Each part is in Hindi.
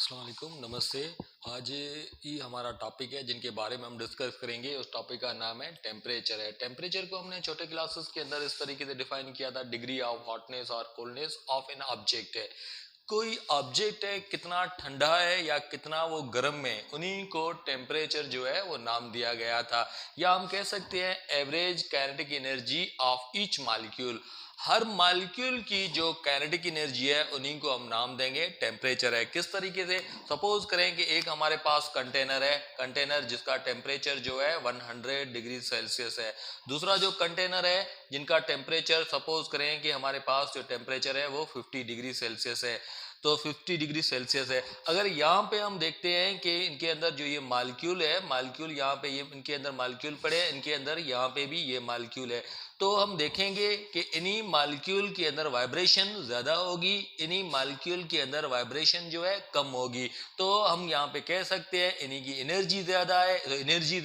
अस्सलाम वालेकुम, नमस्ते। आज ये हमारा टॉपिक है जिनके बारे में हम डिस्कस करेंगे। उस टॉपिक का नाम है टेम्परेचर है। टेम्परेचर को हमने छोटे क्लासेस के अंदर इस तरीके से डिफाइन किया था, डिग्री ऑफ हॉटनेस और कोल्डनेस ऑफ एन ऑब्जेक्ट है। कोई ऑब्जेक्ट है, कितना ठंडा है या कितना वो गर्म है, उन्हीं को टेम्परेचर जो है वो नाम दिया गया था। या हम कह सकते हैं average kinetic energy of each molecule. Her molecule की जो काइनेटिक एनर्जी है उन्हीं को हम नाम देंगे टेम्परेचर है। किस तरीके से, सपोज करें कि एक हमारे पास कंटेनर है, कंटेनर जिसका टेम्परेचर जो है 100 डिग्री सेल्सियस है। दूसरा जो कंटेनर है जिनका टेम्परेचर, सपोज करें कि हमारे पास जो टेम्परेचर है वो 50 डिग्री सेल्सियस है, तो 50 डिग्री सेल्सियस है। अगर यहाँ पे हम देखते हैं कि इनके अंदर जो ये मालिक्यूल है, मालिक्यूल यहाँ पे, ये इनके अंदर मालिक्यूल पड़े हैं, इनके अंदर यहाँ पे भी ये मालिक्यूल है, तो हम देखेंगे कि इन्हीं मालिक्यूल के अंदर वाइब्रेशन ज़्यादा होगी, इन्हीं मालिक्यूल के अंदर वाइब्रेशन जो है कम होगी। तो हम यहाँ पे कह सकते हैं इन्हीं की एनर्जी ज़्यादा है। तो एनर्जी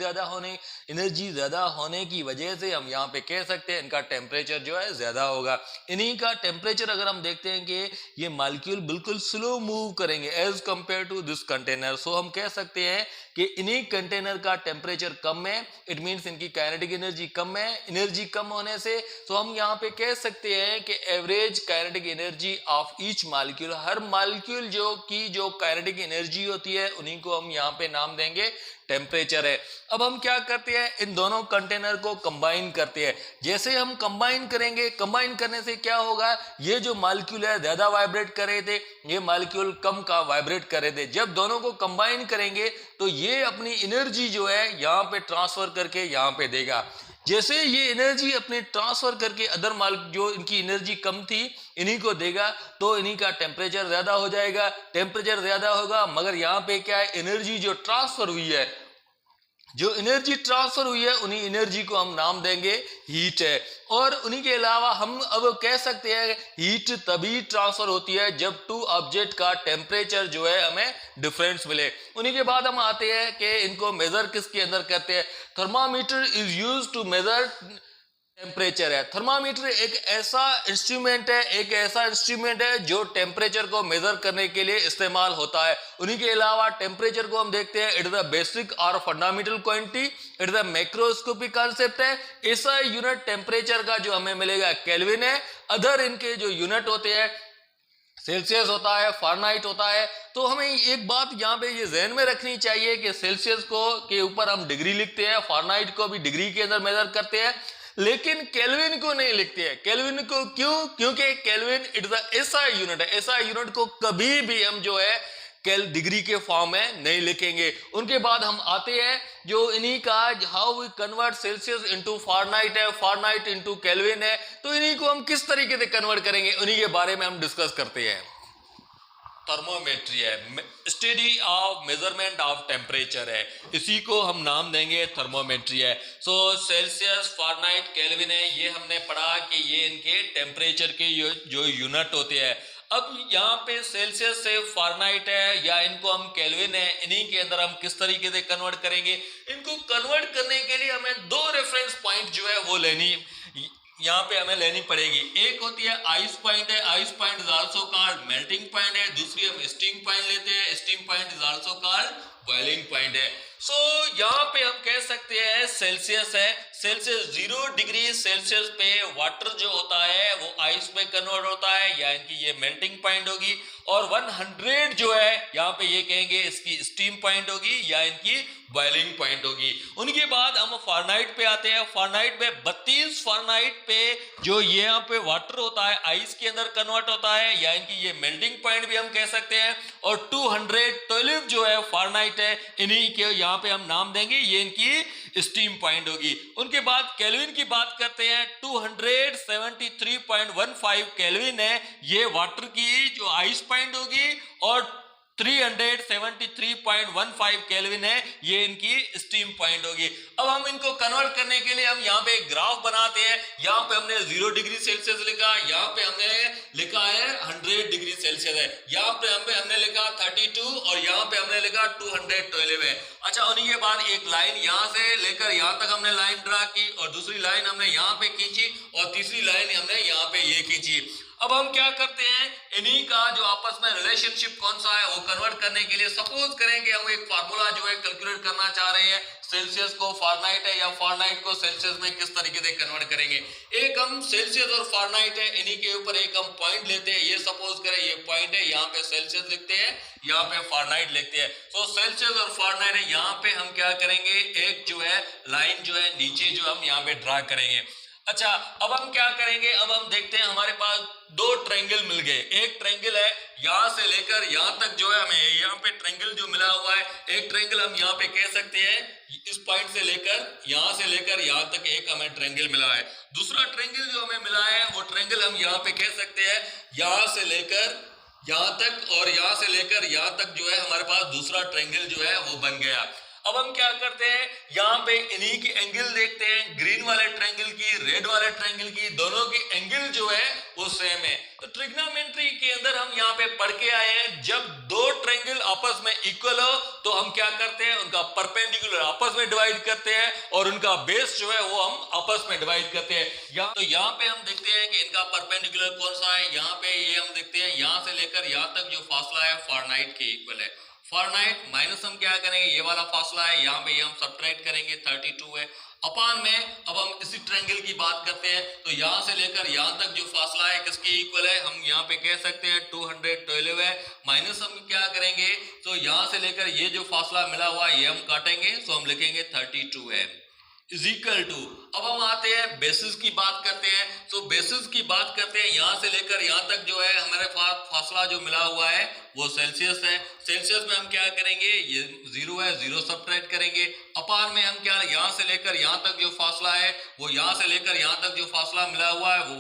ज़्यादा होने की वजह से हम यहाँ पे कह सकते हैं इनका टेम्परेचर जो है ज़्यादा होगा। इन्हीं का टेम्परेचर अगर हम देखते हैं कि ये मालिक्यूल बिल्कुल स्लो मूव करेंगे as compare to this container, so हम कह सकते हैं कि इन्हीं कंटेनर का टेम्परेचर कम है। इट मीन्स इनकी काइनेटिक एनर्जी कम है। एनर्जी कम होने से तो हम यहाँ पे कह सकते हैं कि average kinetic energy of each molecule, her molecule जो काइनेटिक एनर्जी होती है उन्हीं को हम यहाँ पे नाम देंगे टेम्परेचर है। अब हम क्या करते हैं, इन दोनों कंटेनर को कंबाइन करते हैं। जैसे हम कंबाइन करेंगे, कंबाइन करने से क्या होगा, ये जो मॉलिक्यूल है ज्यादा वाइब्रेट कर रहे थे, ये मॉलिक्यूल कम का वाइब्रेट कर रहे थे। जब दोनों को कंबाइन करेंगे तो ये अपनी एनर्जी जो है यहाँ पे ट्रांसफर करके यहाँ पे देगा। जैसे ये एनर्जी अपने ट्रांसफर करके अदर मॉलिक्यूल जो इनकी एनर्जी कम थी इन्हीं को देगा, तो इन्हीं का टेम्परेचर ज्यादा हो जाएगा। टेम्परेचर ज्यादा होगा, मगर यहाँ पे क्या है, एनर्जी जो ट्रांसफर हुई है, जो एनर्जी ट्रांसफर हुई है उन्हीं एनर्जी को हम नाम देंगे हीट है। और उन्हीं के अलावा हम अब कह सकते हैं हीट तभी ट्रांसफर होती है जब टू ऑब्जेक्ट का टेम्परेचर जो है हमें डिफरेंस मिले। उन्हीं के बाद हम आते हैं कि इनको मेजर किसके अंदर करते हैं। Thermometer is used to measure temperature है। थर्मामीटर एक ऐसा इंस्ट्रूमेंट है जो टेम्परेचर को मेजर करने के लिए इस्तेमाल होता है। उन्हीं के अलावा टेम्परेचर को हम देखते हैं, इट इज द बेसिक और fundamental quantity, it is the macroscopic concept है। ऐसा यूनिट टेम्परेचर का जो हमें मिलेगा केल्विन है। अदर इनके जो यूनिट होते हैं, सेल्सियस होता है, फारेनहाइट होता है। तो हमें एक बात यहाँ पे ये जहन में रखनी चाहिए कि सेल्सियस को के ऊपर हम डिग्री लिखते हैं, फारेनहाइट को भी डिग्री के अंदर मेजर करते हैं, लेकिन केल्विन को नहीं लिखते हैं। केल्विन को क्यों? क्योंकि केल्विन इट इज ऐसा यूनिट है, ऐसा यूनिट को कभी भी हम जो है डिग्री के फॉर्म में नहीं लिखेंगे। उनके बाद हम आते हैं जो इन्हीं का how we convert Celsius into Fahrenheit है, फारेनहाइट इनटू केल्विन है, तो इन्हीं को हम किस तरीके से कन्वर्ट करेंगे उन्हीं के बारे में हम डिस्कस करते हैं। थर्मोमेट्री है, study of measurement of temperature है, इसी को हम नाम देंगे थर्मोमेट्री है। सो सेल्सियस, फारेनहाइट, केल्विन है, ये हमने पढ़ा कि ये इनके टेम्परेचर के जो यूनिट होते हैं। अब यहाँ पे सेल्सियस से फारेनहाइट है या इनको हम केल्विन है, इन्हीं के अंदर हम किस तरीके से कन्वर्ट करेंगे। इनको कन्वर्ट करने के लिए हमें दो रेफरेंस पॉइंट जो है वो यहाँ पे हमें लेनी पड़ेगी। एक होती है आइस पॉइंट है, ice point is also called melting point है। दूसरी हम स्टीम पॉइंट लेते हैं, steam point is also called boiling point है। सो यहाँ पे हम कह सकते हैं सेल्सियस है, सेल्सियस 0 डिग्री सेल्सियस पे वाटर जो होता है वो आइस में कन्वर्ट होता है, या इनकी ये मेल्टिंग पॉइंट होगी। और 100 जो है यहाँ पे ये कहेंगे इसकी स्टीम पॉइंट होगी या इनकी बॉइलिंग पॉइंट होगी। उनके बाद हम फारेनहाइट पे आते हैं। फारेनहाइट में 32 फारेनहाइट पे जो ये यहाँ पे वाटर होता है आइस के अंदर कन्वर्ट होता है, या इनकी ये मेल्टिंग पॉइंट भी हम कह सकते हैं। और 212 जो है फारेनहाइट है, इन्हीं के यहाँ पे हम नाम देंगे ये इनकी स्टीम पॉइंट होगी। उनके बाद केल्विन की बात करते हैं, 273.15 केल्विन है, ये वाटर की जो आइस पॉइंट होगी, और 373.15 केल्विन है, ये इनकी स्टीम पॉइंट होगी। अब हम इनको कन्वर्ट करने के लिए हम यहाँ पे एक ग्राफ बनाते हैं। यहाँ पे हमने 0 डिग्री सेल्सियस लिखा, यहाँ पे हमने लिखा है 100 डिग्री सेल्सियस है, यहाँ पे हमने लिखा 32 और यहाँ पे हमने लिखा 212 है। अच्छा, उन्हीं के बाद एक लाइन यहाँ से लेकर यहाँ तक हमने लाइन ड्रा की, और दूसरी लाइन हमने यहाँ पे खींची, और तीसरी लाइन हमने यहाँ पे ये खींची। अब हम क्या करते हैं इन्हीं का जो आपस में रिलेशनशिप कौन सा है वो कन्वर्ट करने के लिए सपोज करें कि हम एक फार्मूला जो है कैलकुलेट करना चाह रहे हैं, सेल्सियस को फारेनहाइट है या फारेनहाइट को सेल्सियस में किस तरीके से कन्वर्ट करेंगे। एक हम सेल्सियस और फारेनहाइट है, इन्हीं के ऊपर एक हम पॉइंट लेते हैं, ये सपोज करें ये पॉइंट है, यहाँ पे सेल्सियस लिखते हैं, यहाँ पे फारेनहाइट लिखते हैं। तो सेल्सियस और फारेनहाइट है, यहाँ पे हम क्या करेंगे, एक जो है लाइन जो है नीचे जो हम यहाँ पे ड्रा करेंगे। अच्छा, अब हम क्या करेंगे, अब हम देखते हैं हमारे पास दो ट्रायंगल मिल गए। एक ट्रायंगल है यहां से लेकर यहां तक जो है हमें यहाँ पे ट्रायंगल जो मिला हुआ है, एक ट्रायंगल हम यहाँ पे कह सकते हैं इस पॉइंट से लेकर यहां तक एक हमें ट्रायंगल मिला है। दूसरा ट्रायंगल जो हमें मिला है वो ट्रायंगल हम यहाँ पे कह सकते हैं यहां से लेकर यहां तक और यहां से लेकर यहां तक जो है हमारे पास दूसरा ट्रायंगल जो है वो बन गया। अब हम क्या करते हैं, यहाँ पे इन्हीं की एंगल देखते हैं, ग्रीन वाले ट्रायंगल की, रेड वाले ट्रायंगल की, दोनों की एंगल जो है वो सेम है। तो ट्रिग्नोमेट्री के अंदर हम यहाँ पे पढ़ के आए हैं, जब दो ट्रायंगल आपस में इक्वल हो तो हम क्या करते हैं, उनका परपेंडिकुलर आपस में डिवाइड करते हैं और उनका बेस जो है वो हम आपस में डिवाइड करते हैं। तो यहाँ पे हम देखते हैं कि इनका परपेंडिकुलर कौन सा है, यहाँ पे ये हम देखते हैं यहाँ से लेकर यहाँ तक जो फासला है फारेनहाइट के इक्वल है। फारेनहाइट माइनस हम क्या करेंगे, ये वाला फासला है यहाँ पे ये हम सब्ट्रैक्ट करेंगे 32 है अपान में। अब हम इसी ट्रायंगल की बात करते हैं, तो यहाँ से लेकर यहाँ तक जो फासला है किसके इक्वल है, हम यहाँ पे कह सकते हैं 212 है। माइनस हम क्या करेंगे, तो यहाँ से लेकर ये जो फासला मिला हुआ है ये हम काटेंगे, तो हम लिखेंगे 32 है इज इक्वल टू। अब हम आते हैं बेसिस की बात करते हैं, तो बेसिस की बात करते हैं यहाँ से लेकर यहाँ तक जो है हमारे पास फासला जो मिला हुआ है वो सेल्सियस है। सेल्सियस में हम क्या करेंगे, ये 0 है, 0 सब्ट्रैक्ट करेंगे अपान में हम क्या, यहाँ से लेकर यहाँ तक जो फासला है वो यहाँ से लेकर यहाँ तक जो फासला मिला हुआ है वो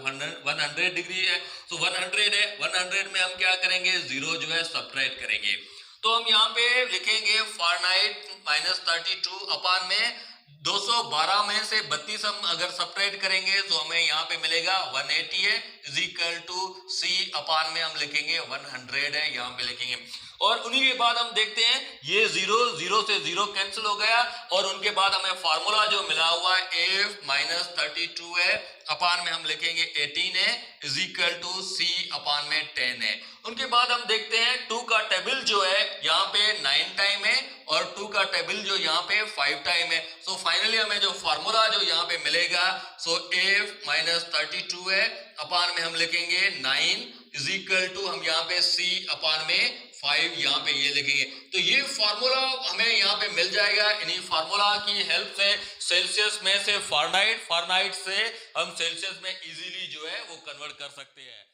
100 डिग्री है, तो 100 है, 100 में हम क्या करेंगे 0 जो है सब्ट्रैक्ट करेंगे। तो हम यहाँ पे लिखेंगे फारेनहाइट माइनस 32 अपान में 212 में से 32 हम अगर सब्ट्रैक्ट करेंगे तो हमें यहाँ पे मिलेगा 180 है इज इक्वल टू सी अपान में हम लिखेंगे 100 है, यहाँ पे लिखेंगे। और उन्हीं के बाद हम देखते हैं ये 0 से 0 कैंसिल हो गया और उनके बाद हमें फार्मूला जो मिला हुआ है f माइनस 32 है अपान में हम लिखेंगे 18 है इज इक्वल टू सी अपान में 10 है। उनके बाद हम देखते हैं 2 का टेबल जो है यहाँ पे 9 टाइम है और 2 का टेबल जो यहाँ पे 5 टाइम है। सो फाइनली हमें जो फार्मूला जो यहाँ पे मिलेगा सो f माइनस 32 है अपान में हम लिखेंगे 9 इज इक्वल टू हम यहाँ पे c अपान में 5 यहाँ पे ये लिखेंगे। तो ये फार्मूला हमें यहाँ पे मिल जाएगा। इन्हीं फार्मूला की हेल्प से सेल्सियस में से फारेनहाइट, फारेनहाइट से हम सेल्सियस में इजीली जो है वो कन्वर्ट कर सकते हैं।